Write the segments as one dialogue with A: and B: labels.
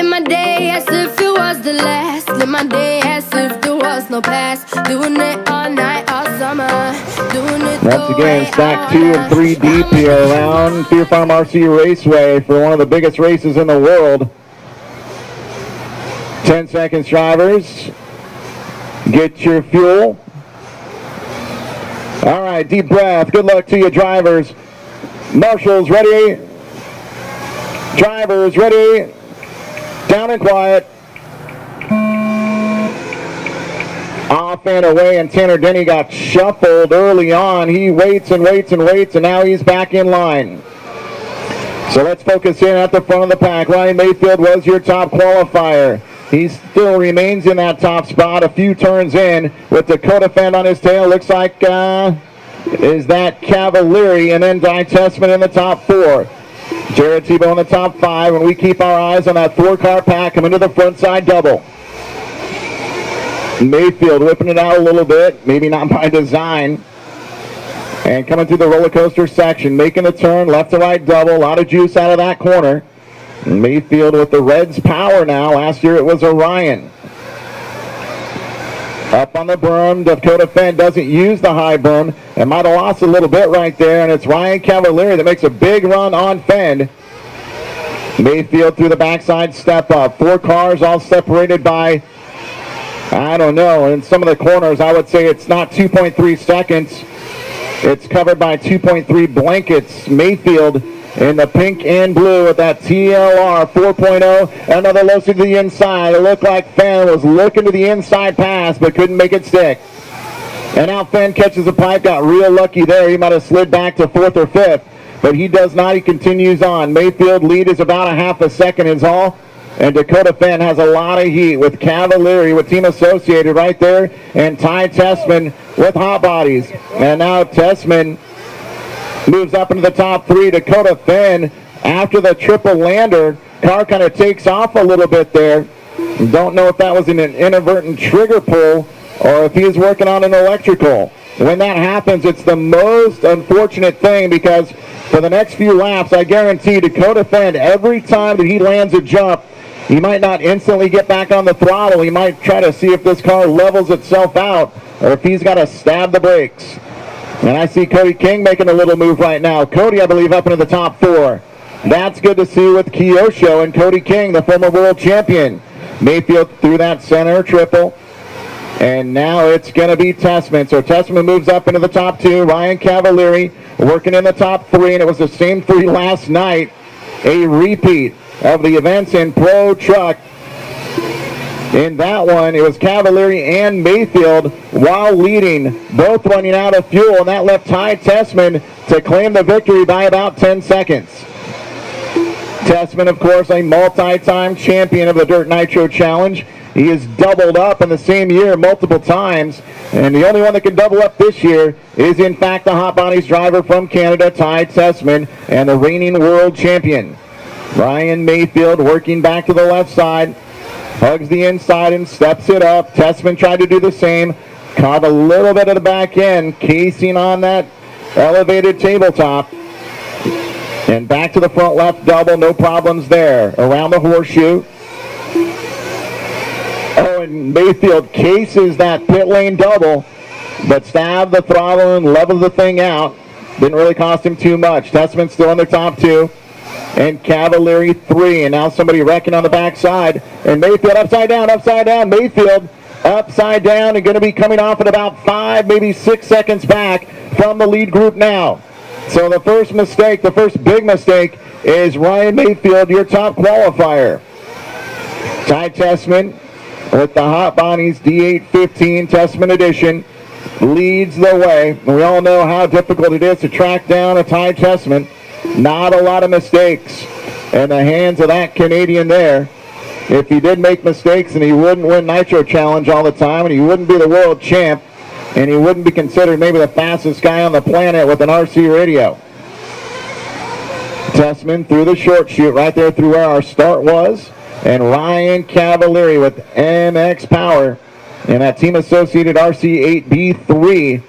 A: Live my day as if it was the last. Live my day as if there was no past. Doing it all night, all summer. Doing it
B: once again, stacked 2 and 3 deep here around Fear Farm RC Raceway for one of the biggest races in the world. 10 seconds, drivers. Get your fuel. All right, deep breath. Good luck to you, drivers. Marshals ready. Drivers ready. Down and quiet. Off and away, and Tanner Denny got shuffled early on. He waits and waits and waits, and now he's back in line. So let's focus in at the front of the pack. Ryan Maifield was your top qualifier. He still remains in that top spot, a few turns in with Dakotah Phend on his tail. Looks like, is that Cavalieri, and then Tessmann in the top 4. Jared Tebow in the top 5, and we keep our eyes on that 4-car pack coming to the front side double. Maifield whipping it out a little bit, maybe not by design. And coming through the roller coaster section, making the turn, left to right double, a lot of juice out of that corner. Maifield with the Reds power now. Last year it was Orion. Up on the berm, Dakotah Phend doesn't use the high berm and might have lost a little bit right there, and it's Ryan Cavalieri that makes a big run on Phend. Maifield through the backside step up. 4 cars all separated by, I don't know, in some of the corners I would say it's not 2.3 seconds. It's covered by 2.3 blankets. Maifield in the pink and blue with that TLR 4.0. Another low to the inside. It looked like Phend was looking to the inside pass but couldn't make it stick. And now Phend catches a pipe, got real lucky there. He might have slid back to 4th or 5th, but he does not. He continues on. Maifield lead is about a half a second is all. And Dakotah Phend has a lot of heat with Cavalieri, with Team Associated right there, and Tessmann with Hot Bodies. And now Tessmann moves up into the top 3. Dakotah Phend, after the triple lander, car kind of takes off a little bit there. Don't know if that was an inadvertent trigger pull or if he is working on an electrical. When that happens, it's the most unfortunate thing, because for the next few laps, I guarantee Dakotah Phend, every time that he lands a jump, he might not instantly get back on the throttle. He might try to see if this car levels itself out or if he's got to stab the brakes. And I see Cody King making a little move right now. Cody, I believe, up into the top 4. That's good to see with Kyosho and Cody King, the former world champion. Maifield through that center triple. And now it's going to be Tessmann. So Tessmann moves up into the top 2. Ryan Cavalieri working in the top 3. And it was the same 3 last night. A repeat of the events in Pro Truck. In that one, it was Cavalieri and Maifield while leading, both running out of fuel, and that left Tessmann to claim the victory by about 10 seconds. Tessmann, of course, a multi-time champion of the Dirt Nitro Challenge. He has doubled up in the same year multiple times, and the only one that can double up this year is, in fact, the Hot Bodies driver from Canada, Tessmann, and the reigning world champion. Ryan Maifield working back to the left side, hugs the inside and steps it up. Tessmann tried to do the same, caught a little bit of the back end, casing on that elevated tabletop. And back to the front left double, no problems there. Around the horseshoe. Oh, and Maifield cases that pit lane double, but stabbed the throttle and leveled the thing out. Didn't really cost him too much. Tessmann still in the top 2. And Cavalieri 3, and now somebody wrecking on the backside. And Maifield upside down. Maifield upside down and going to be coming off at about 5, maybe 6 seconds back from the lead group now. So the first mistake, the first big mistake, is Ryan Maifield, your top qualifier. Tessmann with the Hot Bodies D815 Tessmann edition leads the way. We all know how difficult it is to track down a Tessmann. Not a lot of mistakes in the hands of that Canadian there. If he did make mistakes, and he wouldn't win Nitro Challenge all the time, and he wouldn't be the world champ, and he wouldn't be considered maybe the fastest guy on the planet with an RC radio. Tessmann through the short chute right there through where our start was, and Ryan Cavalieri with MX Power in that Team Associated RC 8B3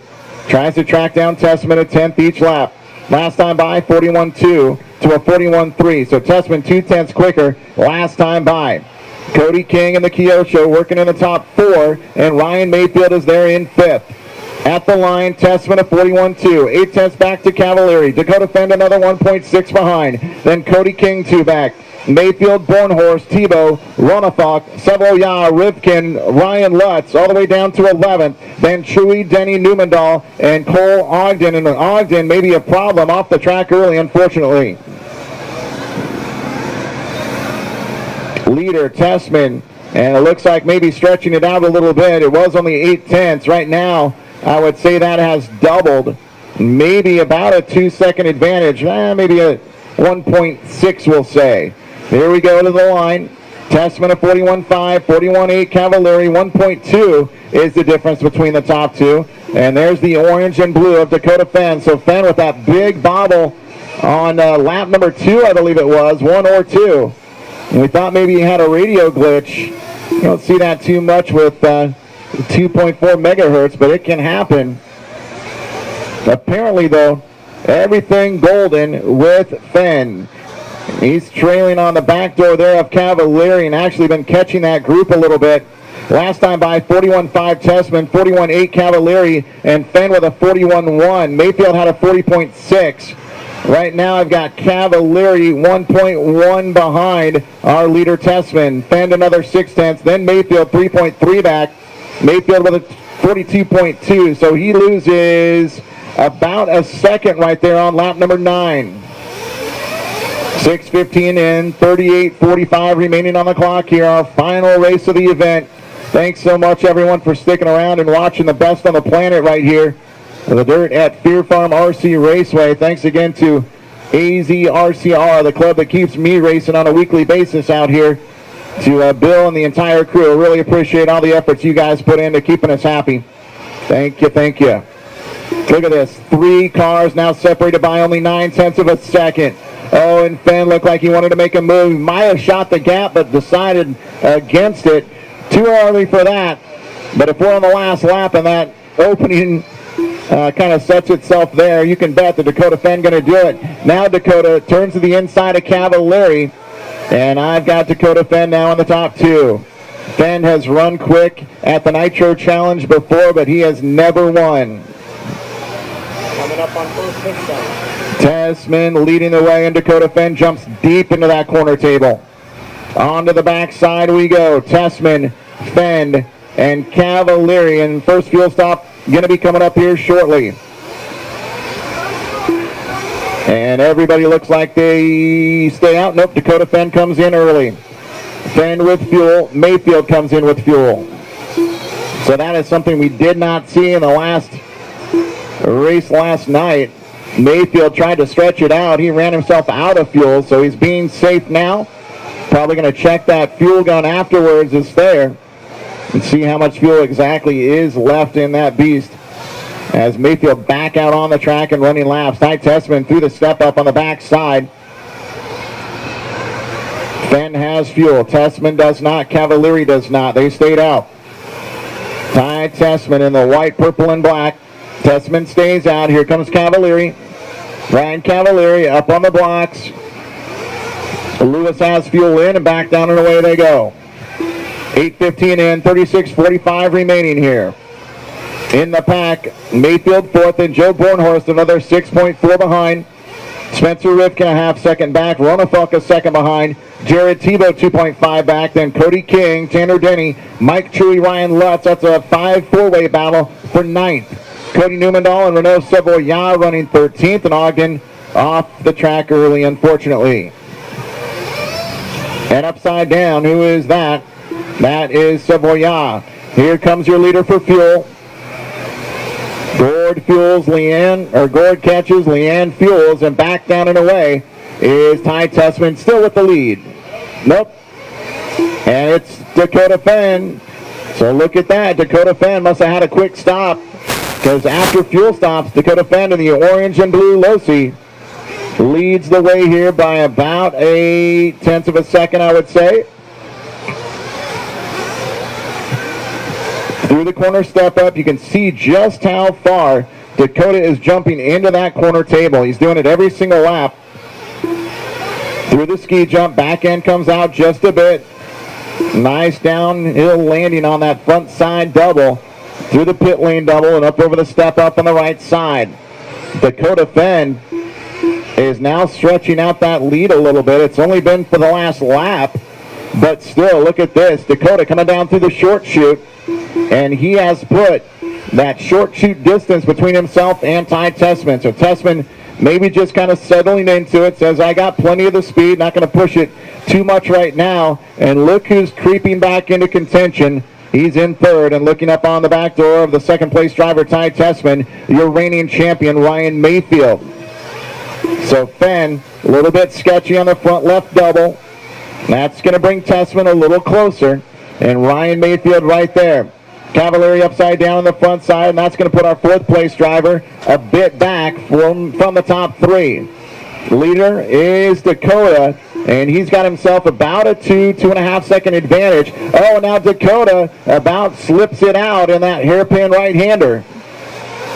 B: tries to track down Tessmann at 10th each lap. Last time by, 41.2. to a 41.3. So Tessmann 0.2 quicker last time by. Cody King and the Kyosho working in the top 4, and Ryan Maifield is there in 5th. At the line, Tessmann a 41.2. 0.8 back to Cavalieri. Dakotah Phend another 1.6 behind. Then Cody King 2 back. Mayfield, Bornhorst, Tebow, Ronnefalk, Savoya, Rivkin, Ryan Lutz, all the way down to 11th. Then Chewy, Denny, Newmandahl, and Cole Ogden. And Ogden may be a problem off the track early, unfortunately. Leader, Tessmann, and it looks like maybe stretching it out a little bit. It was only 0.8. Right now, I would say that has doubled. Maybe about a 2-second advantage. Maybe a 1.6, we'll say. Here we go to the line. Tessmann a 41.5, 41.8 Cavalieri. 1.2 is the difference between the top two. And there's the orange and blue of Dakotah Phend. So Phend with that big bobble on lap number 2, I believe it was, 1 or 2. And we thought maybe he had a radio glitch. You don't see that too much with 2.4 megahertz, but it can happen. Apparently, though, everything golden with Phend. He's trailing on the back door there of Cavalieri and actually been catching that group a little bit. Last time by 41.5 Tessmann, 41.8 Cavalieri, and Phend with a 41.1. Maifield had a 40.6. Right now I've got Cavalieri 1.1 behind our leader Tessmann. Phend another 0.6, then Maifield 3.3 back. Maifield with a 42.2, so he loses about a second right there on lap number 9. 6:15 in, 38:45 remaining on the clock here, our final race of the event. Thanks so much everyone for sticking around and watching the best on the planet right here. The Dirt at Fear Farm RC Raceway. Thanks again to AZRCR, the club that keeps me racing on a weekly basis out here, to Bill and the entire crew. Really appreciate all the efforts you guys put into keeping us happy. Thank you, thank you. Look at this. 3 cars now separated by only 0.9 of a second. Oh, and Phend looked like he wanted to make a move. Might have shot the gap, but decided against it. Too early for that. But if we're on the last lap and that opening kind of sets itself there, you can bet that Dakotah Phend going to do it. Now Dakotah turns to the inside of Cavalieri, and I've got Dakotah Phend now on the top 2. Phend has run quick at the Nitro Challenge before, but he has never won. Coming up on first pitch time. Tessmann leading the way, and Dakotah Phend jumps deep into that corner table. On to the backside we go. Tessmann, Phend, and Cavalieri, and first fuel stop going to be coming up here shortly. And everybody looks like they stay out. Nope, Dakotah Phend comes in early. Phend with fuel. Maifield comes in with fuel. So that is something we did not see in the last race last night. Maifield tried to stretch it out. He ran himself out of fuel, so he's being safe now. Probably going to check that fuel gun afterwards is there and see how much fuel exactly is left in that beast. As Maifield back out on the track and running laps. Ty Tessmann through the step up on the backside. Phend has fuel. Tessmann does not. Cavalieri does not. They stayed out. Ty Tessmann in the white, purple, and black. Tessmann stays out. Here comes Cavalieri. Ryan Cavalieri up on the blocks. Lewis has fuel in and back down and away they go. 8:15 in, 36:45 remaining here. In the pack, Maifield 4th and Joe Bornhorst another 6.4 behind. Spencer Rivkin a half second back. Ronnefalk a second behind. Jared Tebow 2.5 back. Then Cody King, Tanner Denny, Mike Chewy, Ryan Lutz. That's a 5-4-way battle for 9th. Cody Newmandahl and Renault Savoya running 13th, and Ogden off the track early, unfortunately. And upside down, who is that? That is Savoya. Here comes your leader for fuel. Gord fuels Gord catches, Leanne fuels, and back down and away is Ty Tessmann, still with the lead. Nope. And it's Dakotah Phend. So look at that. Dakotah Phend must have had a quick stop, because after fuel stops, Dakotah Phend in the orange and blue Losi leads the way here by about 0.8 of a second, I would say. Through the corner step up, you can see just how far Dakotah is jumping into that corner table. He's doing it every single lap. Through the ski jump, back end comes out just a bit. Nice downhill landing on that front side double. Through the pit lane double and up over the step up on the right side. Dakotah Phend is now stretching out that lead a little bit. It's only been for the last lap, but still, look at this. Dakotah coming down through the short chute, and he has put that short chute distance between himself and Ty Tessmann. So Tessmann maybe just kind of settling into it, says, I got plenty of the speed, not going to push it too much right now. And look who's creeping back into contention. He's in third and looking up on the back door of the second place driver, Ty Tessmann, your reigning champion, Ryan Maifield. So Phend, a little bit sketchy on the front left double. That's going to bring Tessmann a little closer. And Ryan Maifield right there. Cavalieri upside down on the front side, and that's going to put our fourth place driver a bit back from the top three. Leader is Dakotah, and he's got himself about a 2.5 second advantage. Oh, now Dakotah about slips it out in that hairpin right-hander.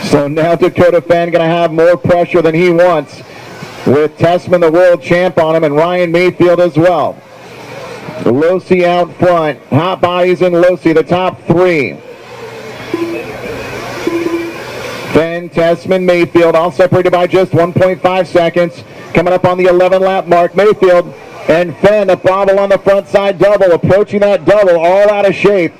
B: So now Dakotah Phend going to have more pressure than he wants with Tessmann, the world champ, on him, and Ryan Maifield as well. Losey out front. Hot bodies and Losey, the top three. Phend, Tessmann, Maifield, all separated by just 1.5 seconds. Coming up on the 11-lap mark, Maifield and Phend, a bobble on the front side double, approaching that double, all out of shape.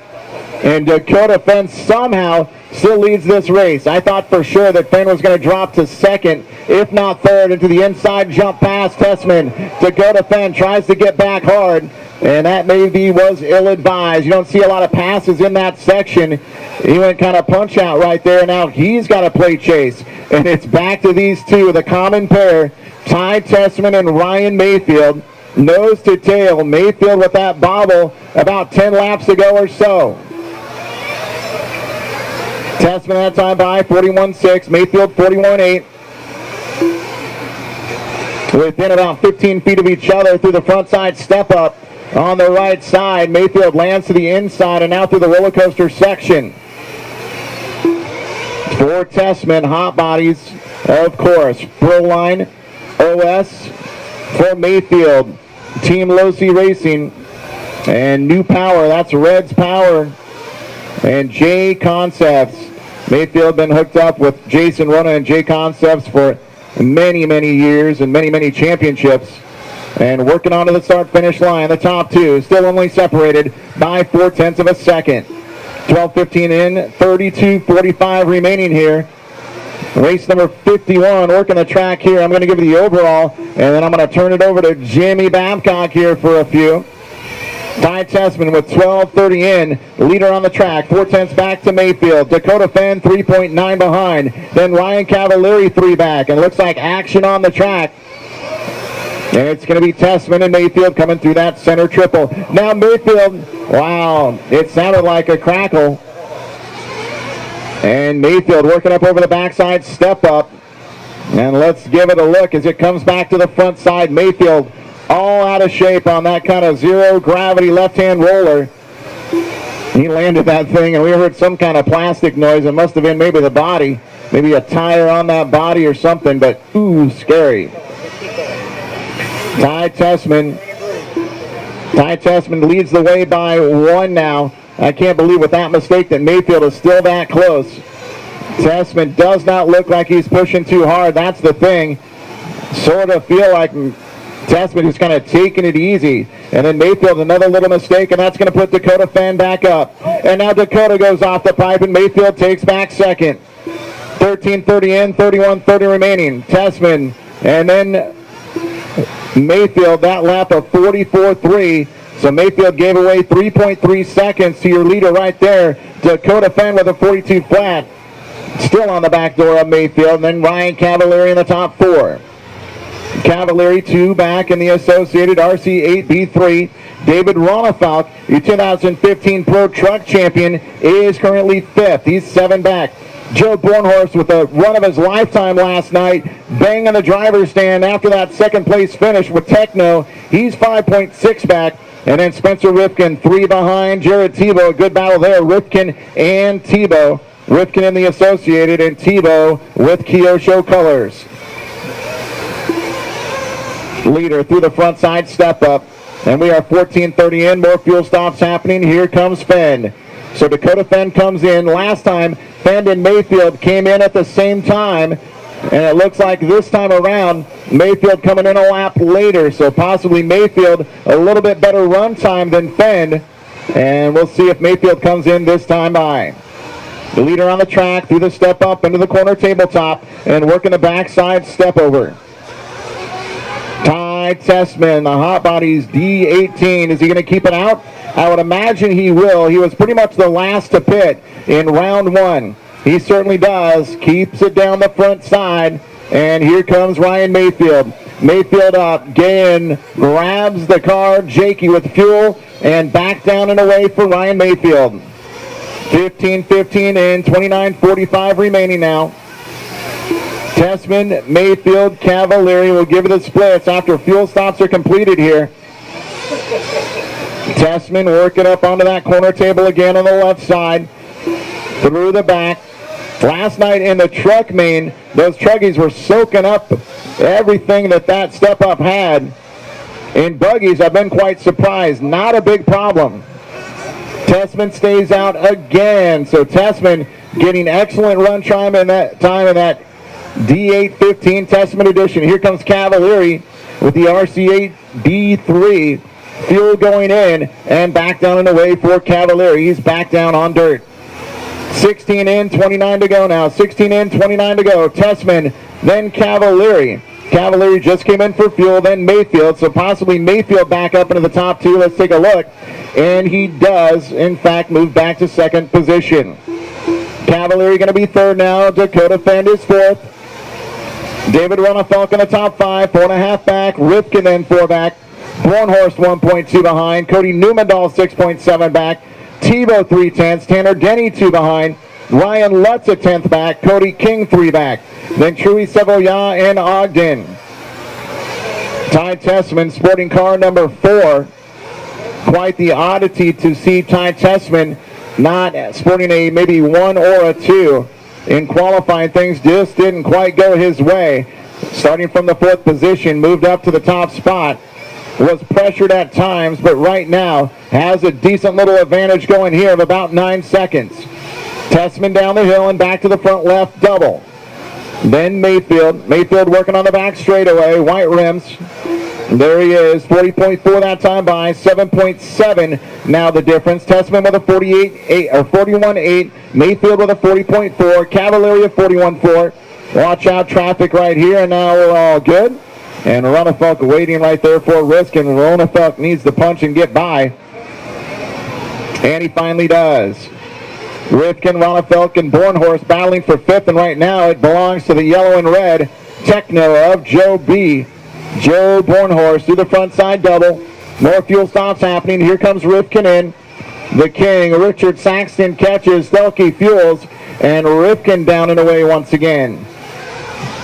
B: And Dakotah Phend somehow still leads this race. I thought for sure that Phend was going to drop to second, if not third, into the inside jump past Tessmann. Dakotah Phend tries to get back hard, and that maybe was ill-advised. You don't see a lot of passes in that section. He went kind of punch out right there. Now he's got to play chase. And it's back to these two, the common pair, Ty Tessmann and Ryan Maifield. Nose to tail, Maifield with that bobble about 10 laps ago or so. Tessmann that time by 41.6, Maifield 41.8. Within about 15 feet of each other through the front side step up on the right side. Maifield lands to the inside and out through the roller coaster section. For Tessmann, hot bodies, of course. Proline, OS for Maifield. Team Losey Racing and New Power, that's Red's Power and J Concepts. Maifield been hooked up with Jason Rona and J Concepts for many years and many championships, and working on to the start finish line. The top two still only separated by 0.4 of a second. 12:15 in, 32:45 remaining here. Race number 51, working the track here. I'm going to give you the overall, and then I'm going to turn it over to Jimmy Babcock here for a few. Ty Tessmann with 12:30 in, leader on the track. 0.4 back to Maifield. Dakotah Phend 3.9 behind. Then Ryan Cavalieri 3 back, and looks like action on the track. And it's going to be Tessmann and Maifield coming through that center triple. Now Maifield, wow, it sounded like a crackle. And Maifield working up over the backside step up. And let's give it a look as it comes back to the front side. Maifield all out of shape on that kind of zero gravity left-hand roller. He landed that thing and we heard some kind of plastic noise. It must have been maybe the body, maybe a tire on that body or something, but ooh, scary. Ty Tessmann leads the way by 1 now. I can't believe with that mistake that Maifield is still that close. Tessmann does not look like he's pushing too hard. That's the thing. Sort of feel like Tessmann is kind of taking it easy. And then Maifield, another little mistake, and that's going to put Dakotah Phend back up. And now Dakotah goes off the pipe, and Maifield takes back second. 13:30 in, 31:30 remaining. Tessmann, and then Maifield, that lap of 44.3. So Maifield gave away 3.3 seconds to your leader right there. Dakotah Phend with a 42 flat. Still on the back door of Maifield. And then Ryan Cavalieri in the top 4. Cavalieri 2 back in the associated RC8B3. David Ronnefalk, your 2015 Pro Truck Champion, is currently 5th. He's 7 back. Joe Bornhorst with a run of his lifetime last night, banging the driver's stand after that second place finish with Techno. He's 5.6 back. And then Spencer Rifkin 3 behind. Jared Tebow, a good battle there. Rifkin and Tebow. Rifkin in the associated and Tebow with Kyosho colors. leader through the front side step up. And we are 14:30 in. More fuel stops happening. Here comes Phend. So Dakotah Phend comes in. Last time, Phend and Maifield came in at the same time. And it looks like this time around, Maifield coming in a lap later. So possibly Maifield a little bit better run time than Phend. And we'll see if Maifield comes in this time by. The leader on the track through the step up into the corner tabletop and working the backside step over. Tessmann, the hot body's D18. Is he going to keep it out? I would imagine he will. He was pretty much the last to pit in round one. He certainly does. Keeps it down the front side. And here comes Ryan Maifield. Maifield up. Gahan grabs the car. Jakey with fuel. And back down and away for Ryan Maifield. 15:15 and 29:45 remaining now. Tessmann, Maifield, Cavalieri will give it the splits after fuel stops are completed here. Tessmann working up onto that corner table again on the left side. Through the back. Last night in the truck main, those truckies were soaking up everything that step up had. In buggies, I've been quite surprised. Not a big problem. Tessmann stays out again. So Tessmann getting excellent run time in that D815 Tessmann edition. Here comes Cavalieri with the RC8 D3. Fuel going in and back down and away for Cavalieri. He's back down on dirt. 16 in, 29 to go now. 16 in, 29 to go. Tessmann, then Cavalieri. Cavalieri just came in for fuel, then Maifield. So possibly Maifield back up into the top two. Let's take a look. And he does, in fact, move back to second position. Cavalieri going to be third now. Dakotah Phend is fourth. David Ronnefalk in the top five, 4.5 back. Rifkin then 4 back. Bornhorst 1.2 behind. Cody Newmandahl 6.7 back. Tebow 3/10. Tanner Denny 2 behind. Ryan Lutz at 10th back. Cody King 3 back. Then Truey Savoya and Ogden. Ty Tessmann sporting car number 4. Quite the oddity to see Ty Tessmann not sporting a maybe 1 or a 2. In qualifying, things just didn't quite go his way. Starting from the 4th position, moved up to the top spot. Was pressured at times, but right now has a decent little advantage going here of about 9 seconds. Tessmann down the hill and back to the front left double. Then Maifield. Maifield working on the back straightaway. White rims. There he is. 40.4 that time by. 7.7 now the difference. Tessmann with a 41.8. Maifield with a 40.4. Cavalieri a 41.4. Watch out, traffic right here, and now we're all good. And Ronnefalk waiting right there for a risk, and Ronnefalk needs to punch and get by. And he finally does. Rifkin, Ronnefalk, and Bornhorst battling for 5th, and right now it belongs to the yellow and red Techno of Joe B. Joe Bornhorst through the front side double. More fuel stops happening. Here comes Rifkin in. The King, Richard Saxton catches Stelke Fuels, and Rifkin down and away once again.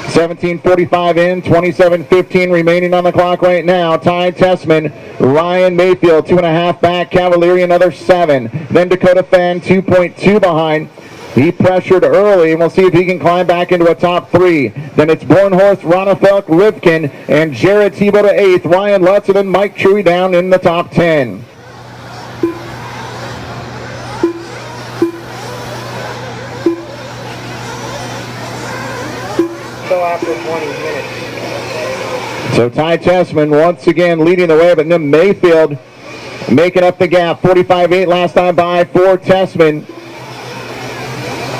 B: 17:45 in, 27:15 remaining on the clock right now. Ty Tessmann, Ryan Maifield, 2.5 back. Cavalieri another 7. Then Dakotah Phend, 2.2 behind. He pressured early, and we'll see if he can climb back into a top 3. Then it's Bornhorst, Ronnefalk, Rifkin, and Jared Tebow to 8th. Ryan Lutz, and then Mike Truey down in the top 10.
C: After 20 minutes.
B: So Ty Tessmann once again leading the way, but then Maifield making up the gap. 45.8 last time by for Tessmann.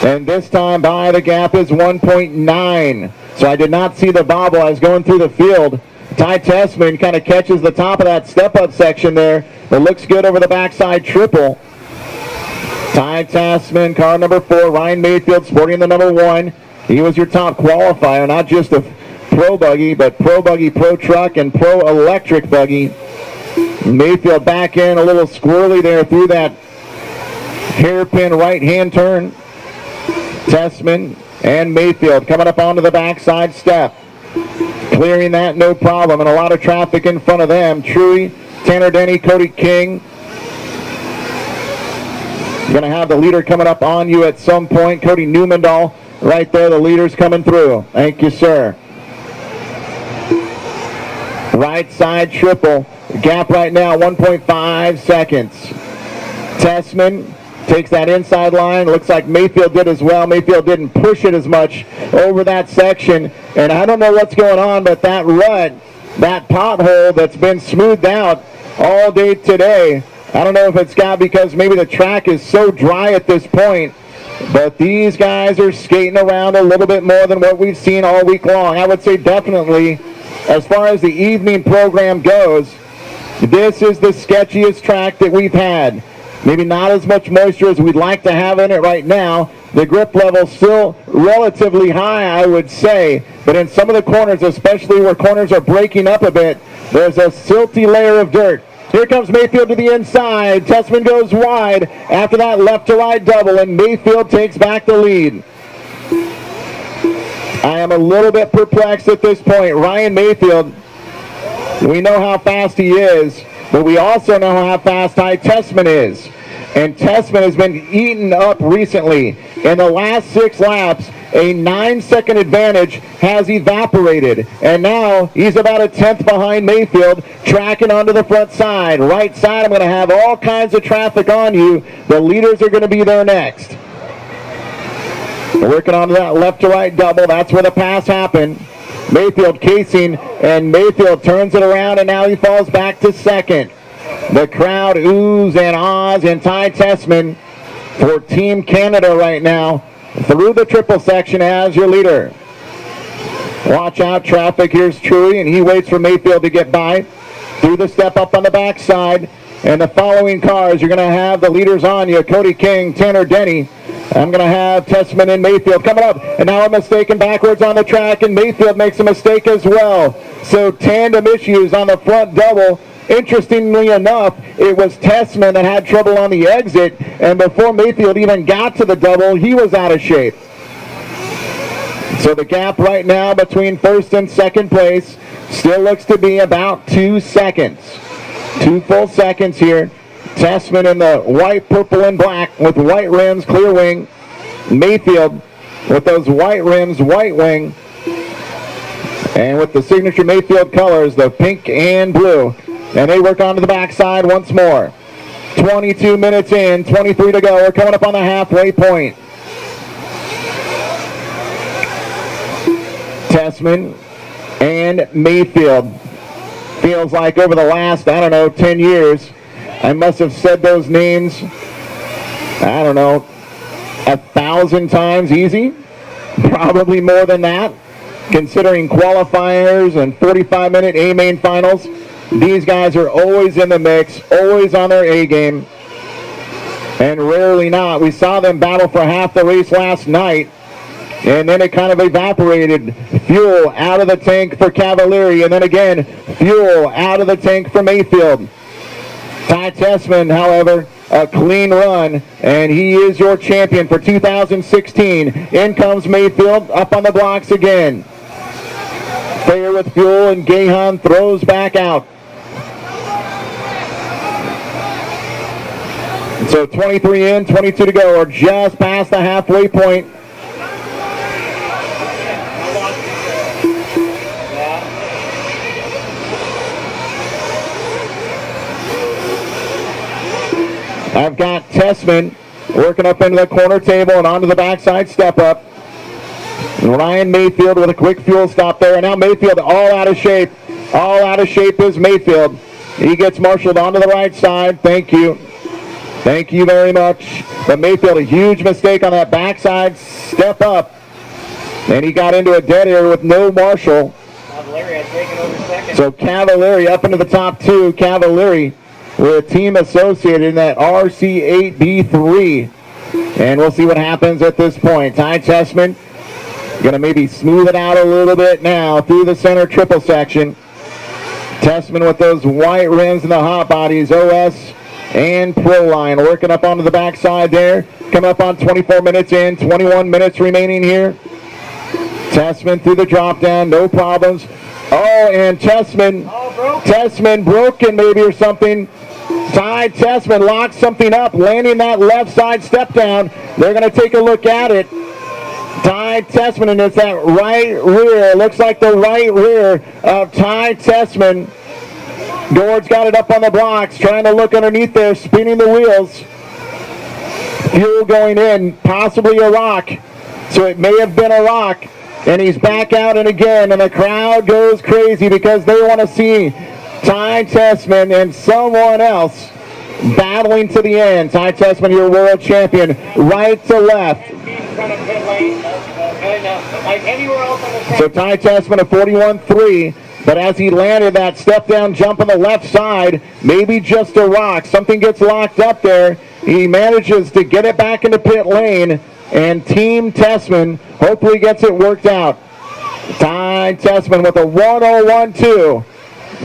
B: And this time by the gap is 1.9. So I did not see the bobble. I was going through the field. Ty Tessmann kind of catches the top of that step-up section there. It looks good over the backside triple. Ty Tessmann, car number 4. Ryan Maifield sporting the number 1. He was your top qualifier, not just a pro buggy, but pro buggy, pro truck, and pro electric buggy. Maifield back in a little squirrely there through that hairpin right-hand turn. Tessmann and Maifield coming up onto the backside step. Clearing that, no problem, and a lot of traffic in front of them. Truey, Tanner Denny, Cody King. Going to have the leader coming up on you at some point. Cody Newmandahl. Right there, the leader's coming through. Thank you, sir. Right side triple. Gap right now, 1.5 seconds. Tessmann takes that inside line. Looks like Maifield did as well. Maifield didn't push it as much over that section. And I don't know what's going on, but that rut, that pothole that's been smoothed out all day today, I don't know if it's got because maybe the track is so dry at this point, but these guys are skating around a little bit more than what we've seen all week long. I would say definitely, as far as the evening program goes, this is the sketchiest track that we've had. Maybe not as much moisture as we'd like to have in it right now. The grip level still relatively high, I would say. But in some of the corners, especially where corners are breaking up a bit, there's a silty layer of dirt. Here comes Maifield to the inside. Tessmann goes wide after that left to right double, and Maifield takes back the lead. I am a little bit perplexed at this point. Ryan Maifield, we know how fast he is, but we also know how fast Tessmann is. And Tessmann has been eaten up recently. In the last 6 laps, a 9-second advantage has evaporated. And now he's about a 10th behind Maifield, tracking onto the front side. Right side, I'm going to have all kinds of traffic on you. The leaders are going to be there next. Working on that left to right double. That's where the pass happened. Maifield casing, and Maifield turns it around, and now he falls back to second. The crowd oohs and ahs, and Tessmann for Team Canada right now through the triple section as your leader. Watch out, traffic. Here's Truey, and he waits for Maifield to get by. Through the step up on the backside, and the following cars, you're going to have the leaders on you, Cody King, Tanner Denny. I'm going to have Tessmann and Maifield coming up, and now a mistake and backwards on the track, and Maifield makes a mistake as well. So tandem issues on the front double. Interestingly enough, it was Tessmann that had trouble on the exit, and before Maifield even got to the double, he was out of shape. So the gap right now between first and second place still looks to be about 2 seconds. 2 full seconds here. Tessmann in the white, purple, and black with white rims, clear wing. Maifield with those white rims, white wing. And with the signature Maifield colors, the pink and blue. And they work onto the backside once more. 22 minutes in, 23 to go. We're coming up on the halfway point. Tessmann and Maifield. Feels like over the last, 10 years, I must have said those names, 1,000 times easy. Probably more than that, considering qualifiers and 45-minute A-main finals. These guys are always in the mix, always on their A-game, and rarely not. We saw them battle for half the race last night, and then it kind of evaporated. Fuel out of the tank for Cavalieri, and then again, fuel out of the tank for Maifield. Tessmann, however, a clean run, and he is your champion for 2016. In comes Maifield, up on the blocks again. Fair with fuel, and Gahan throws back out. So 23 in, 22 to go. We're just past the halfway point. I've got Tessmann working up into the corner table and onto the backside step up. And Ryan Maifield with a quick fuel stop there. And now Maifield all out of shape. All out of shape is Maifield. He gets marshaled onto the right side. Thank you. Thank you very much. But Maifield, a huge mistake on that backside step up. And he got into a dead area with no marshal.
C: Cavalieri had taken over second.
B: So Cavalieri up into the top 2. Cavalieri with a team associated in that RC8B3. And we'll see what happens at this point. Tessmann going to maybe smooth it out a little bit now through the center triple section. Tessmann with those white rims and the hot bodies, OS and Pro Line, working up onto the backside there. Coming up on 24 minutes in, 21 minutes remaining here. Tessmann through the drop down, no problems. Oh, and Tessmann broken maybe or something. Tessmann locks something up, landing that left side step down. They're going to take a look at it. Ty Tessmann, and it's that right rear. Looks like the right rear of Ty Tessmann. Gord's got it up on the blocks, trying to look underneath there, spinning the wheels. Fuel going in, possibly a rock. So it may have been a rock. And he's back out and again, and the crowd goes crazy because they want to see Ty Tessmann and someone else battling to the end. Ty Tessmann, your world champion, right to left. So Ty Tessmann a 41.3, but as he landed that step down jump on the left side, maybe just a rock, something gets locked up there. He manages to get it back into pit lane, and Team Tessmann hopefully gets it worked out. Ty Tessmann with a 101.2.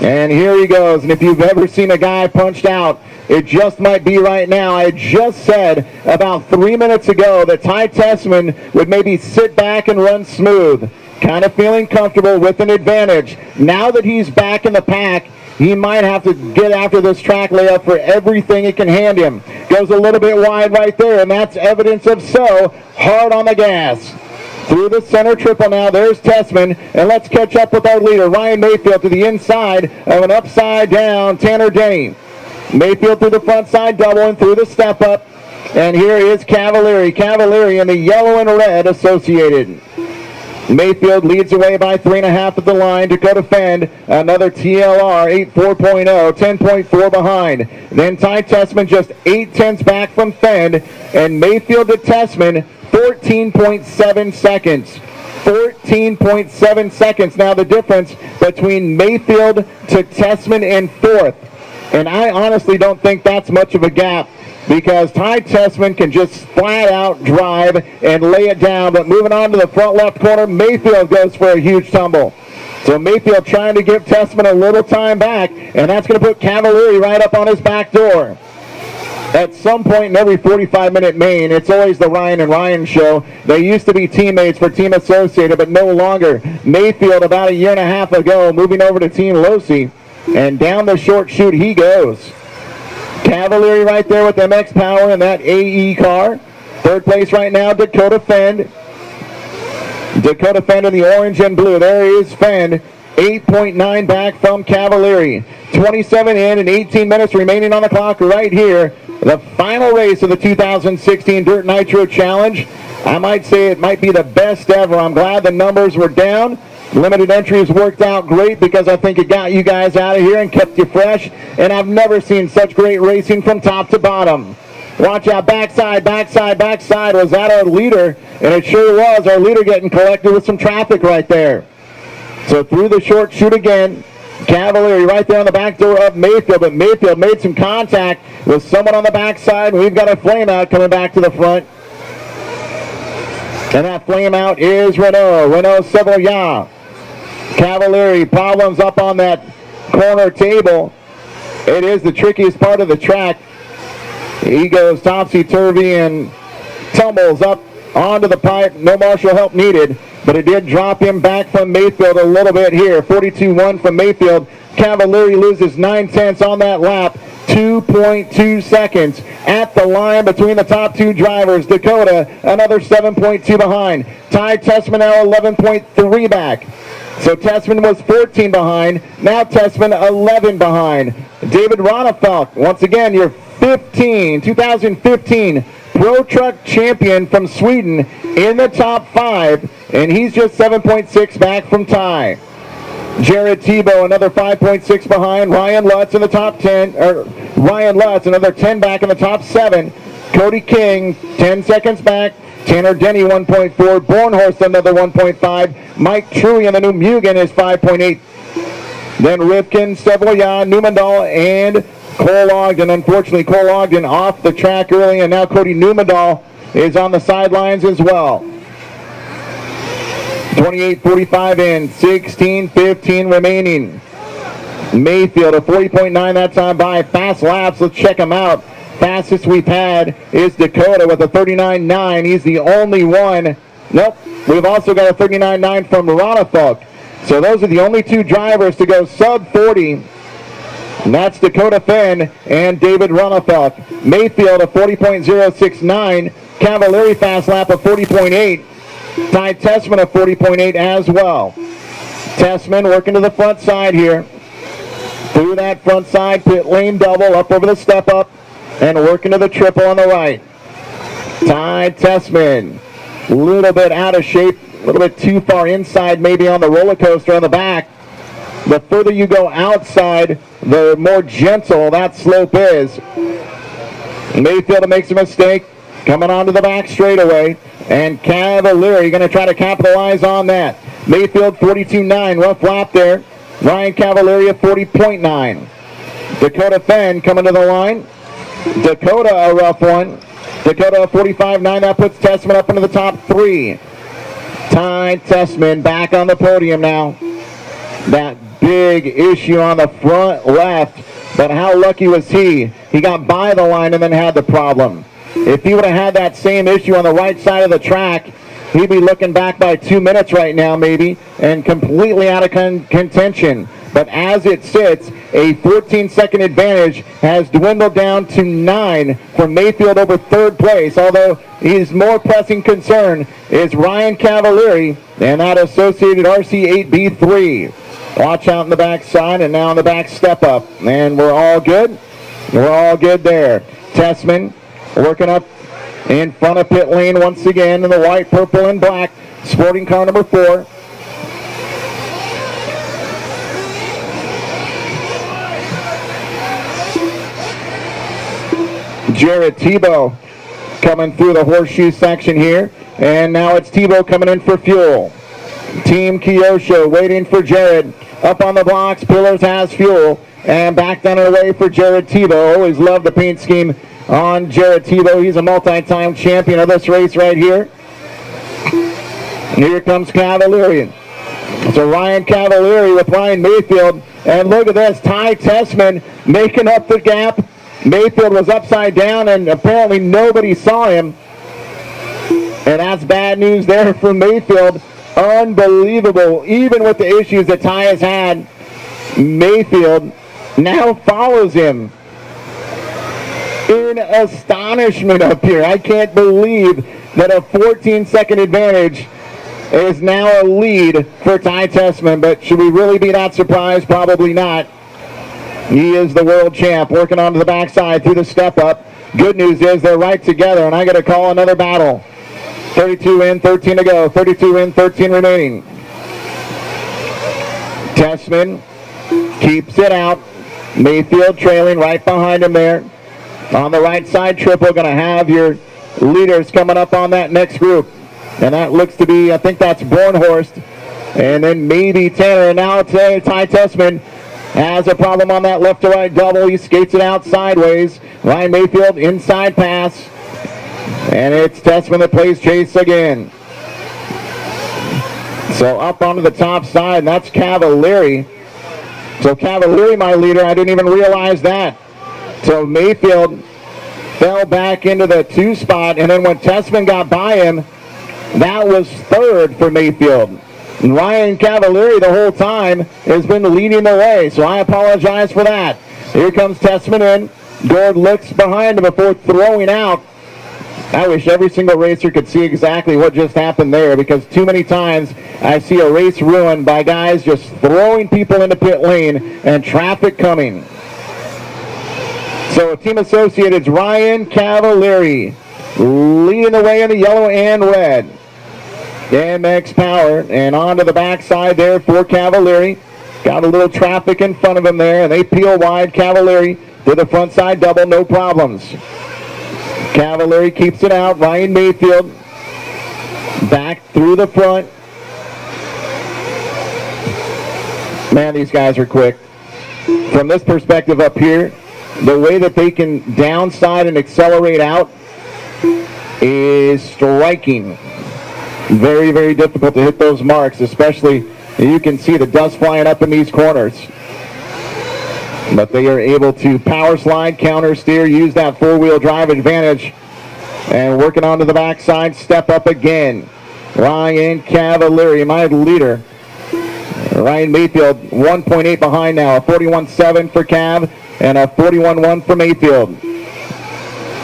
B: And here he goes. And if you've ever seen a guy punched out, it just might be right now. I just said about 3 minutes ago that Ty Tessmann would maybe sit back and run smooth, kind of feeling comfortable with an advantage. Now that he's back in the pack, he might have to get after this track layup for everything it can hand him. Goes a little bit wide right there, and that's evidence of so hard on the gas. Through the center triple now, there's Tessmann, and let's catch up with our leader, Ryan Maifield, to the inside of an upside down Tanner Denny. Maifield through the front side double and through the step up, and here is Cavalieri. Cavalieri in the yellow and red associated. Mayfield leads away by 3.5 at the line. Dakotah Phend, another TLR, 8.4.0, 10.4 behind. Then Ty Tessmann just 0.8 back from Phend, and Mayfield to Tessmann, 14.7 seconds. 14.7 seconds. Now the difference between Mayfield to Tessmann in fourth. And I honestly don't think that's much of a gap, because Ty Tessmann can just flat out drive and lay it down. But moving on to the front left corner, Mayfield goes for a huge tumble. So Mayfield trying to give Tessmann a little time back, and that's going to put Cavalieri right up on his back door. At some point in every 45-minute main, it's always the Ryan and Ryan show. They used to be teammates for Team Associated, but no longer. Mayfield about a year and a half ago moving over to Team Losi, and down the short chute he goes. Cavalieri right there with MX Power in that AE car. Third place right now, Dakotah Phend. Dakotah Phend in the orange and blue. There is Phend, 8.9 back from Cavalieri. 27 in and 18 minutes remaining on the clock right here. The final race of the 2016 Dirt Nitro Challenge. I might say it might be the best ever. I'm glad the numbers were down. Limited entries worked out great because I think it got you guys out of here and kept you fresh. And I've never seen such great racing from top to bottom. Watch out, backside, backside, backside. Was that our leader? And it sure was. Our leader getting collected with some traffic right there. So through the short chute again. Cavalieri right there on the back door of Mayfield. But Mayfield made some contact with someone on the backside. We've got a flame out coming back to the front. And that flame out is Renault Cavalieri. Cavalieri, problems up on that corner table. It is the trickiest part of the track. He goes topsy-turvy and tumbles up onto the pipe. No marshal help needed, but it did drop him back from Mayfield a little bit here. 42.1 from Mayfield. Cavalieri loses 9/10 on that lap. 2.2 seconds at the line between the top two drivers. Dakotah, another 7.2 behind. Ty Tessmann now 11.3 back. So Tessmann was 14 behind. Now Tessmann 11 behind. David Ronnefalk, once again, your 2015 Pro Truck champion from Sweden in the top 5, and he's just 7.6 back from Ty. Jared Tebow, another 5.6 behind. Ryan Lutz in the top 10, Ryan Lutz, another 10 back in the top 7. Cody King, 10 seconds back. Tanner Denny, 1.4. Bornhorst, another 1.5. Mike Truey in the new Mugen is 5.8. Then Rivkin, Cavalieri, Newmandahl, and Cole Ogden. Unfortunately, Cole Ogden off the track early, and now Cody Newmandahl is on the sidelines as well. 28.45 in, 16.15 remaining. Mayfield, a 40.9 that time by. Fast laps, let's check them out. Fastest we've had is Dakotah with a 39.9. He's the only one. Nope, we've also got a 39.9 from Ronnefalk. So those are the only two drivers to go sub 40. And that's Dakotah Phend and David Ronnefalk. Mayfield, a 40.069. Cavalieri fast lap of 40.8. Ty Tessmann a 40.8 as well. Tessmann working to the front side here. Through that front side, pit lane double, up over the step up, and working to the triple on the right. Ty Tessmann, a little bit out of shape, a little bit too far inside maybe on the roller coaster on the back. The further you go outside, the more gentle that slope is. Maifield makes a mistake, coming onto the back straightaway, and Cavalieri going to try to capitalize on that. Maifield 42.9, rough lap there. Ryan Cavalieri at 40.9. Dakotah Phend coming to the line. Dakotah a rough one. Dakotah 45.9, that puts Tessmann up into the top 3. Ty Tessmann back on the podium now. That big issue on the front left, but how lucky was he? He got by the line and then had the problem. If he would have had that same issue on the right side of the track, he'd be looking back by 2 minutes right now maybe and completely out of contention. But as it sits, a 14-second advantage has dwindled down to 9 for Maifield over third place, although his more pressing concern is Ryan Cavalieri and that associated RC8B3. Watch out in the backside and now on the back step up. And we're all good. We're all good there. Tessmann working up in front of pit lane once again in the white, purple, and black. Sporting car number 4. Jared Tebow coming through the horseshoe section here. And now it's Tebow coming in for fuel. Team Kyosho waiting for Jared. Up on the blocks, Pillars has fuel. And back down the way for Jared Tebow. Always love the paint scheme on Jared Tebow. He's a multi-time champion of this race right here. And here comes Cavalieri. So Ryan Cavalieri with Ryan Maifield. And look at this, Ty Tessmann making up the gap. Maifield was upside down and apparently nobody saw him. And that's bad news there for Maifield. Unbelievable. Even with the issues that Ty has had, Maifield now follows him in astonishment up here. I can't believe that a 14-second advantage is now a lead for Ty Tessmann, but should we really be that surprised? Probably not. He is the world champ, working onto the backside through the step up. Good news is they're right together, and I got to call another battle. 32 in, 13 to go. 32 in, 13 remaining. Tessmann keeps it out. Maifield trailing right behind him there. On the right side, triple going to have your leaders coming up on that next group. And that looks to be, I think that's Bornhorst. And then maybe Tanner. And now today, Ty Tessmann has a problem on that left to right double. He skates it out sideways. Ryan Maifield inside pass. And it's Tessmann that plays chase again. So up onto the top side, and that's Cavalieri. So Cavalieri, my leader, I didn't even realize that. So Maifield fell back into the 2 spot, and then when Tessmann got by him, that was third for Maifield. And Ryan Cavalieri the whole time has been leading the way, so I apologize for that. Here comes Tessmann in. Gord looks behind him before throwing out. I wish every single racer could see exactly what just happened there, because too many times I see a race ruined by guys just throwing people into pit lane and traffic coming. So Team Associated's Ryan Cavalieri leading the way in the yellow and red. MX Power, and onto the backside there for Cavalieri. Got a little traffic in front of him there, and they peel wide. Cavalieri to the front side double, no problems. Cavalieri keeps it out. Ryan Maifield back through the front. Man, these guys are quick. From this perspective up here, the way that they can downside and accelerate out is striking. Very, very difficult to hit those marks, especially you can see the dust flying up in these corners. But they are able to power slide, counter steer, use that four-wheel drive advantage, and working onto the backside, step up again. Ryan Cavalieri, my leader. Ryan Maifield, 1.8 behind now, a 41.7 for Cav, and a 41.1 for Maifield.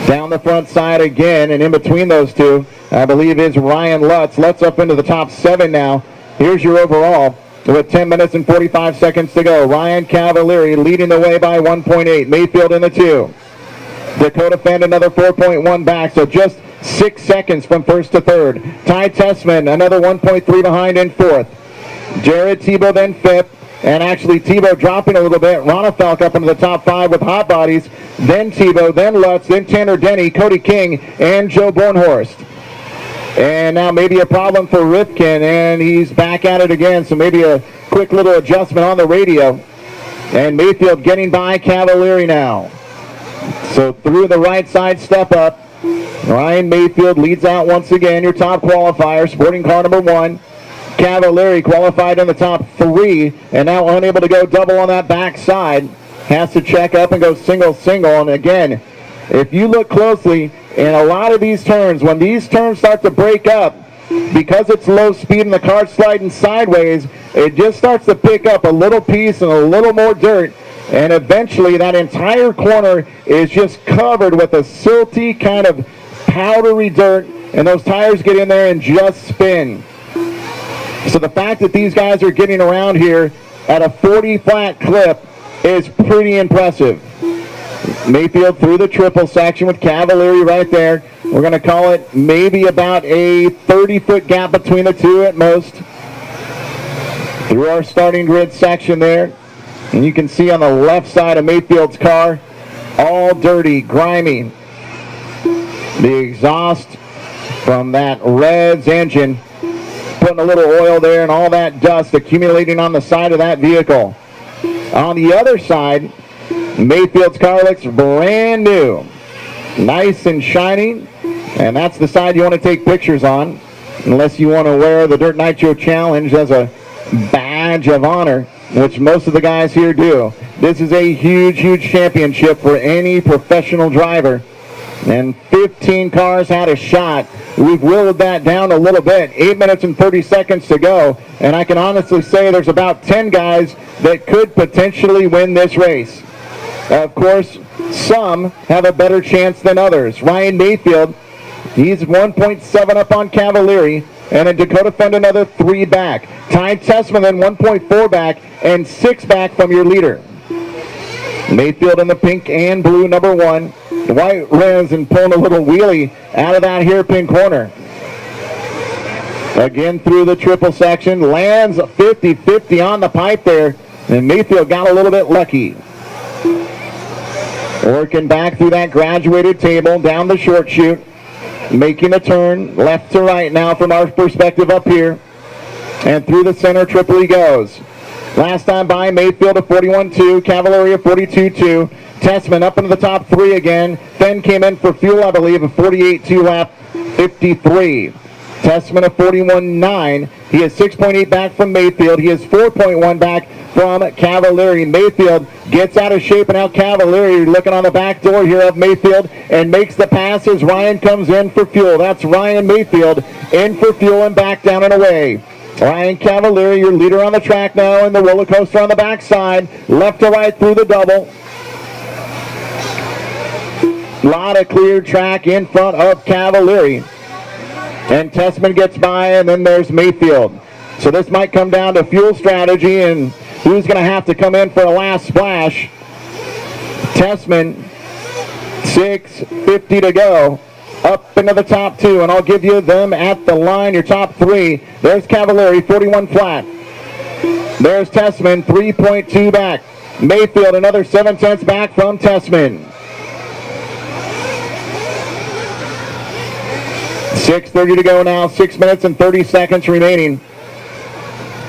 B: Down the front side again, and in between those two, I believe is Ryan Lutz. Lutz up into the top 7 now. Here's your overall with 10 minutes and 45 seconds to go. Ryan Cavalieri leading the way by 1.8. Maifield in the 2. Dakotah Phend another 4.1 back, so just 6 seconds from first to third. Ty Tessmann another 1.3 behind in fourth. Jared Tebow then fifth, and actually Tebow dropping a little bit. Ronnefalk up into the top 5 with hot bodies. Then Tebow, then Lutz, then Tanner Denny, Cody King, and Joe Bornhorst. And now maybe a problem for Rifkin, and he's back at it again, so maybe a quick little adjustment on the radio. And Maifield getting by Cavalieri now. So through the right side step up, Ryan Maifield leads out once again, your top qualifier, sporting car number 1. Cavalieri qualified in the top 3, and now unable to go double on that back side. Has to check up and go single. And again, if you look closely, in a lot of these turns, when these turns start to break up, because it's low speed and the car's sliding sideways, it just starts to pick up a little piece and a little more dirt, and eventually that entire corner is just covered with a silty kind of powdery dirt, and those tires get in there and just spin. So the fact that these guys are getting around here at a 40 flat clip is pretty impressive. Maifield through the triple section with Cavalieri right there. We're going to call it maybe about a 30-foot gap between the two at most. Through our starting grid section there. And you can see on the left side of Maifield's car, all dirty, grimy. The exhaust from that Reds engine, putting a little oil there and all that dust accumulating on the side of that vehicle. On the other side, Maifield's car looks brand new. Nice and shiny. And that's the side you want to take pictures on, unless you want to wear the Dirt Nitro Challenge as a badge of honor, which most of the guys here do. This is a huge, huge championship for any professional driver. And 15 cars had a shot. We've whittled that down a little bit. 8 minutes and 30 seconds to go. And I can honestly say there's about 10 guys that could potentially win this race. Of course, some have a better chance than others. Ryan Maifield, he's 1.7 up on Cavalieri. And then Dakotah Phend another 3 back. Ty Tessmann then 1.4 back and 6 back from your leader. Maifield in the pink and blue number 1. The white rims and pulling a little wheelie out of that hairpin corner. Again through the triple section. Lands 50-50 on the pipe there. And Maifield got a little bit lucky. Working back through that graduated table down the short chute. Making a turn left to right now from our perspective up here. And through the center triple he goes. Last time by, Maifield of 41.2, Cavalieri of 42.2. Tessmann up into the top 3 again. Phend came in for fuel, I believe, of 48.2 lap 53. Tessmann of 41.9. He is 6.8 back from Maifield. He is 4.1 back from Cavalieri. Maifield gets out of shape, and now Cavalieri looking on the back door here of Maifield and makes the pass as Ryan comes in for fuel. That's Ryan Maifield in for fuel and back down and away. Ryan Cavalieri, your leader on the track now, and the roller coaster on the backside. Left to right through the double. A lot of clear track in front of Cavalieri. And Tessmann gets by, and then there's Maifield. So this might come down to fuel strategy and who's going to have to come in for a last splash. Tessmann, 6:50 to go. Up into the top 2, and I'll give you them at the line, your top 3. There's Cavalieri, 41 flat. There's Tessmann, 3.2 back. Maifield, another 7/10 back from Tessmann. 6:30 to go now, 6 minutes and 30 seconds remaining.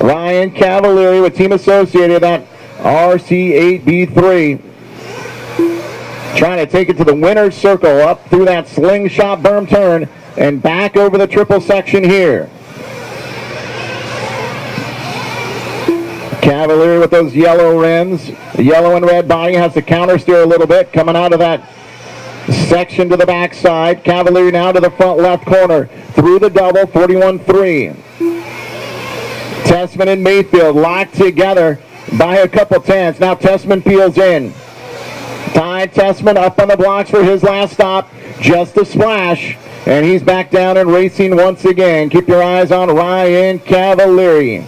B: Ryan Cavalieri with Team Associated, that RC8B3. Trying to take it to the winner's circle, up through that slingshot berm turn, and back over the triple section here. Cavalieri with those yellow rims, the yellow and red body, has to counter steer a little bit, coming out of that section to the backside. Cavalieri now to the front left corner, through the double, 41.3. Tessmann and Maifield locked together by a couple tenths. Now Tessmann peels in. Tessmann up on the blocks for his last stop. Just a splash. And he's back down and racing once again. Keep your eyes on Ryan Cavalieri.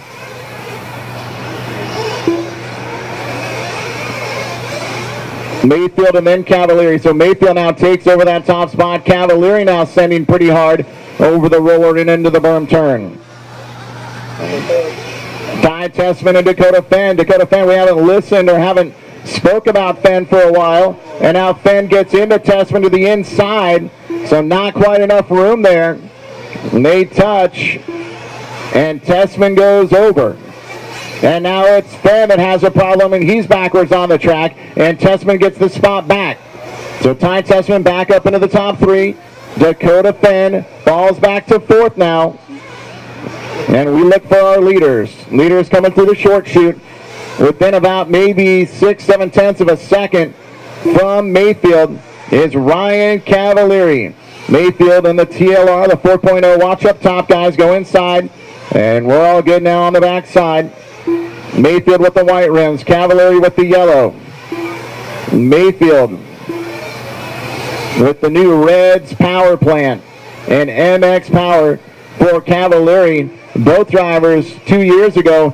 B: Maifield and then Cavalieri. So Maifield now takes over that top spot. Cavalieri now sending pretty hard over the roller and into the berm turn. Tessmann and Dakotah Phend. Dakotah Phend, we haven't listened or haven't spoke about Phend for a while. And now Phend gets into Tessmann to the inside. So not quite enough room there. And they touch. And Tessmann goes over. And now it's Phend that has a problem, and he's backwards on the track. And Tessmann gets the spot back. So Tessmann back up into the top three. Dakotah Phend falls back to fourth now. And we look for our leaders. Leaders coming through the short chute within about maybe 6-7 tenths of a second from Maifield is Ryan Cavalieri. Maifield and the TLR, the 4.0. Watch up top, guys. Go inside. And we're all good now on the backside. Maifield with the white rims. Cavalieri with the yellow. Maifield with the new Reds power plant. And MX power for Cavalieri. Both drivers 2 years ago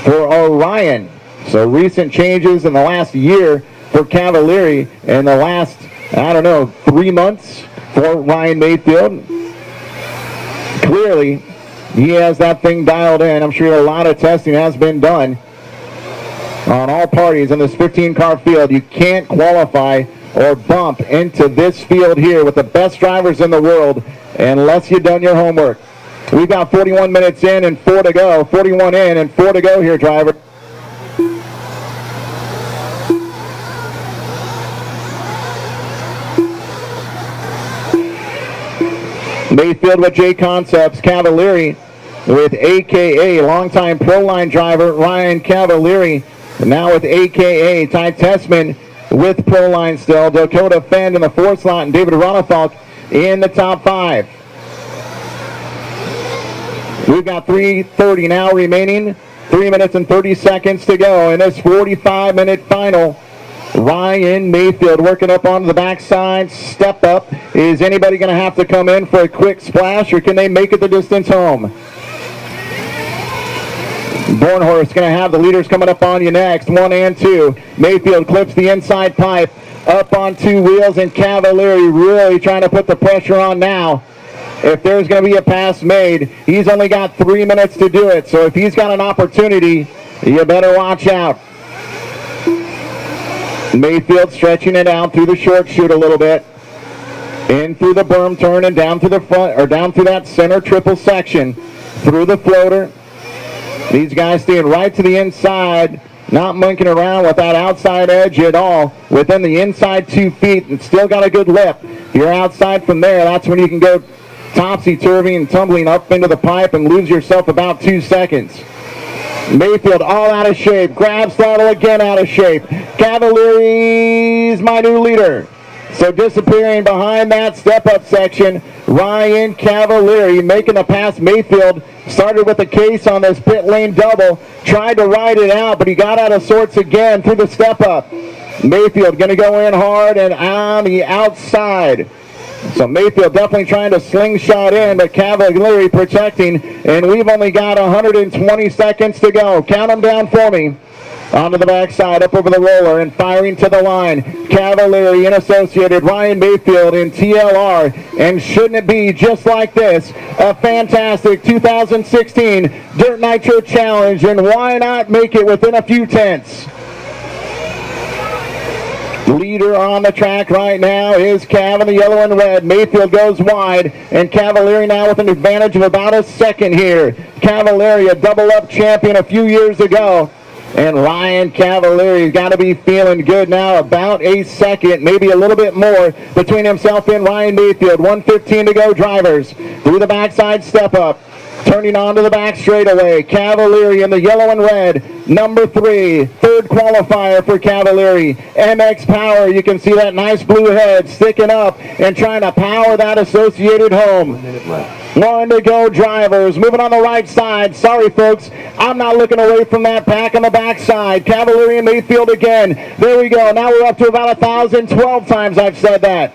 B: for Orion. So recent changes in the last year for Cavalieri. In the last, 3 months for Ryan Maifield. Clearly, he has that thing dialed in. I'm sure a lot of testing has been done on all parties in this 15-car field. You can't qualify or bump into this field here with the best drivers in the world unless you've done your homework. We've got 41 minutes in and 4 to go. 41 in and 4 to go here, driver. Maifield with J Concepts. Cavalieri with AKA longtime Proline driver Ryan Cavalieri. Now with AKA Tessmann with Proline still. Dakotah Phend in the 4th slot and David Ronnefalk in the top 5. We've got 3:30 now remaining. 3 minutes and 30 seconds to go in this 45-minute final. Ryan Maifield working up onto the backside. Step up. Is anybody going to have to come in for a quick splash, or can they make it the distance home? Bornhorst going to have the leaders coming up on you next. 1 and 2. Maifield clips the inside pipe up on 2 wheels, and Cavalieri really trying to put the pressure on now. If there's going to be a pass made, he's only got 3 minutes to do it. So if he's got an opportunity, you better watch out. Maifield stretching it out through the short chute a little bit. In through the berm turn and down to the front, or down through that center triple section. Through the floater. These guys staying right to the inside, not monkeying around with that outside edge at all. Within the inside 2 feet, and still got a good lip. If you're outside from there, that's when you can go topsy-turvy and tumbling up into the pipe and lose yourself about 2 seconds. Maifield all out of shape. Grabs throttle again out of shape. Cavalieri's my new leader. So disappearing behind that step-up section, Ryan Cavalieri making a pass. Maifield started with a case on this pit lane double. Tried to ride it out, but he got out of sorts again through the step-up. Maifield going to go in hard and on the outside. So Maifield definitely trying to slingshot in, but Cavalieri protecting, and we've only got 120 seconds to go. Count them down for me. Onto the backside, up over the roller, and firing to the line. Cavalieri and Associated, Ryan Maifield in TLR, and shouldn't it be just like this? A fantastic 2016 Dirt Nitro Challenge, and why not make it within a few tenths? Leader on the track right now is Cav in the yellow and red. Maifield goes wide, and Cavalieri now with an advantage of about a second here. Cavalieri, a double-up champion a few years ago. And Ryan Cavalieri's got to be feeling good now. About a second, maybe a little bit more between himself and Ryan Maifield. 1:15 to go, drivers. Through the backside step up. Turning onto the back straightaway, Cavalieri in the yellow and red, number 3, third qualifier for Cavalieri. MX Power, you can see that nice blue head sticking up and trying to power that Associated home. 1 to go, drivers. Moving on the right side. Sorry, folks, I'm not looking away from that pack on the back side. Cavalieri and Maifield again. There we go. Now we're up to about 1,012 times I've said that.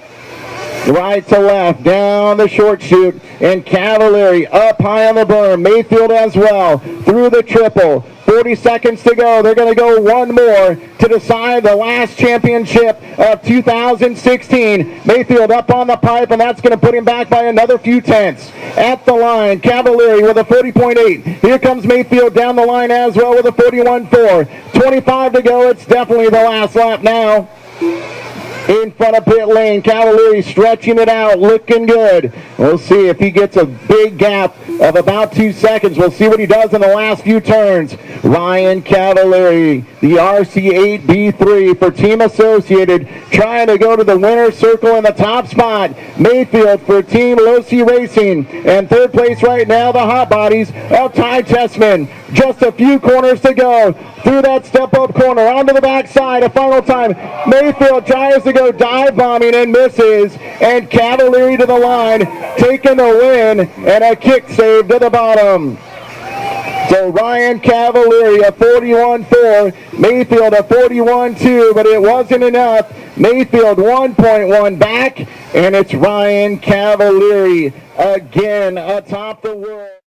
B: Right to left, down the short chute, and Cavalieri up high on the berm. Maifield as well, through the triple. 40 seconds to go. They're going to go one more to decide the last championship of 2016. Maifield up on the pipe, and that's going to put him back by another few tenths. At the line, Cavalieri with a 40.8. Here comes Maifield down the line as well with a 41.4. 25 to go. It's definitely the last lap now. In front of pit lane, Cavalieri stretching it out, looking good. We'll see if he gets a big gap of about 2 seconds. We'll see what he does in the last few turns. Ryan Cavalieri, the RC8B3 for Team Associated, trying to go to the winner's circle in the top spot. Maifield for Team Losi Racing. And third place right now, the hot bodies of Tessmann. Just a few corners to go. Through that step-up corner, onto the backside, a final time. Maifield tries to go dive bombing and misses. And Cavalieri to the line, taking the win, and a kick save to the bottom. So Ryan Cavalieri a 41.4, Maifield a 41.2, but it wasn't enough. Maifield 1.1 back, and it's Ryan Cavalieri again atop the world.